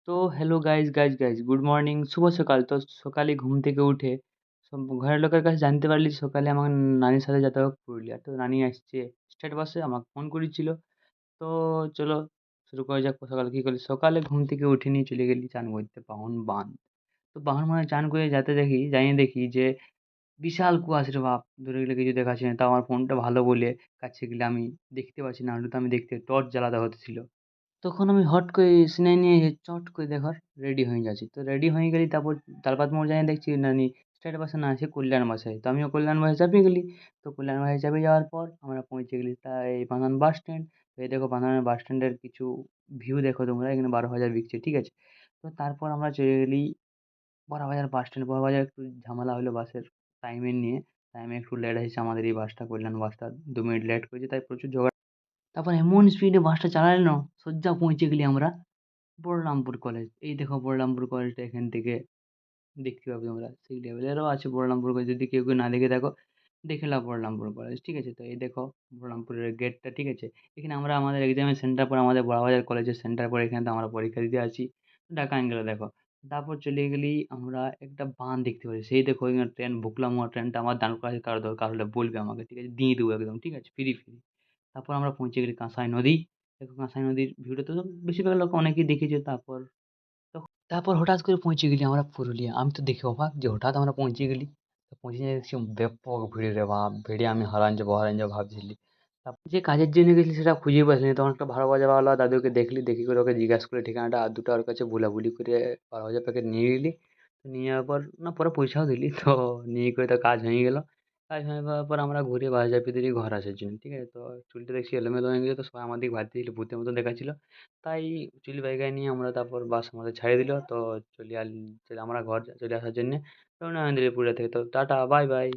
তো hello guys good morning, শুভ সকাল। তো সকালে ঘুম থেকে উঠে সব ঘরের লোকের কাছে জানতে পারলি সকালে আমার নানির সাথে যেতে হবে পুরুলিয়া। তো নানি আসছে স্টেট বাসে, আমাকে ফোন করেছিল। তো চলো শুরু করা যাক। সকালে কী করলি? সকালে ঘুম থেকে উঠে নিয়ে চলে গেলি চান করতে বাহন বাঁধ। তো বাহন মানে চান করে যাতে দেখি যে বিশাল কুয়াশা রে বাপ! দূরে গেলে কিছু দেখাচ্ছে না। তাও আমার ফোনটা ভালো বলে কাছে গেলে আমি দেখতে পাচ্ছি, না হলে তো আমি দেখতে টর্চ জ্বালাতে হতেছিল। তখন আমি হট করে সিনাই নিয়ে চট করে দেখর রেডি হয়ে যাচ্ছি। তো রেডি হয়ে গেলি, তারপর তারপর মোড় জানি দেখছি নানি স্ট্রেট বাসে না আসে কল্যাণ বাসায়। তো আমিও কল্যাণ বাসে চাপিয়ে গেলি। তো কল্যাণ বাসে চাপিয়ে যাওয়ার পর আমরা পৌঁছে গেলি তাই বানান বাস স্ট্যান্ড। তো এই দেখো বানানের বাস স্ট্যান্ডের কিছু ভিউ দেখো তোমরা, এখানে 12,000 বিকছে, ঠিক আছে। তো তারপর আমরা চলে গেলি বড়বাজার বাস স্ট্যান্ড। বড়বাজার একটু ঝামেলা হলো বাসের টাইমের নিয়ে। টাইমে একটু লেট হয়েছে আমাদের এই বাসটা, কল্যাণ বাসটা 2 মিনিট লেট করেছে, তাই প্রচুর ঝগড়া। তারপর এমন স্পিডে বাসটা চালালো, সোজা পৌঁছে গেলি আমরা বলরামপুর কলেজ। এই দেখো বলরামপুর কলেজটা এখান থেকে দেখতে পাবে তোমরা। সেই লেভেলেরও আছে বলরামপুর কলেজ, যদি কেউ না দেখে থাকো দেখে নাও বলরামপুর কলেজ, ঠিক আছে। তো এই দেখো বলরামপুরের গেটটা, ঠিক আছে। এখানে আমরা আমাদের এক্সামের সেন্টার পর আমাদের বড়বাজার কলেজের সেন্টার পর এখানে তো আমরা পরীক্ষা দিতে আছি। ঢাকা অ্যাঙ্গেলে দেখো। তারপর চলে গেলি আমরা একটা বাঁধ দেখতে পারি। সেই দেখো এখানে ট্রেন ভুকলাম, ট্রেনটা আমার দাঁড় করার কারো দরকার হলে বলবে আমাকে, ঠিক আছে, দিয়ে দেবো একদম, ঠিক আছে, ফ্রি ফ্রি। তারপর আমরা পৌঁছে গেলি কাঁসাই নদী। দেখো কাঁসাই নদীর ভিউটা তো বেশিরভাগ লোক অনেকেই দেখেছে। তারপর হঠাৎ করে পৌঁছে গেলি আমরা পুরুলিয়া। আমি তো দেখে অবাক যে হঠাৎ আমরা পৌঁছে গেলি। তো পৌঁছে যেয়ে দেখছি ব্যাপক ভিড় রে বাপ! ভিড়ে আমি হারান যাবো ভাবছিলি। তারপর যে কাজের জন্য গেছিলি সেটা খুঁজে পাসনি। তখন একটা ভালো বাজারওয়ালা দাদুকে দেখলি, দেখে করে ওকে জিজ্ঞাসা করে ঠিকানাটা আর দুটো ওর কাছে ভুলাভুলি করে 12,000 প্যাকেট নিয়ে গেলি। তো নিয়ে যাওয়ার পর না, পরে পয়সাও দিলি। তো নিয়ে করে তো কাজ হয়ে গেল। কাজ হয়ে যাওয়ার পর আমরা ঘুরে বাসে চাপিয়ে দিলি ঘর আসার জন্য, ঠিক আছে। তো চুলটা দেখছি এলোমেলো হয়ে গেছে, তো সবাই আমার দিকে ভাবতেছিল ভূতের মতো দেখাচ্ছিল। তাই চুল বাইগায় নিয়ে আমরা তারপর বাস আমাদের ছাড়িয়ে দিল। তো চলে আমরা ঘর চলে আসার জন্যে রওনা হয়ে দিলি পুরুলিয়া থেকে। তো টাটা বাই বাই।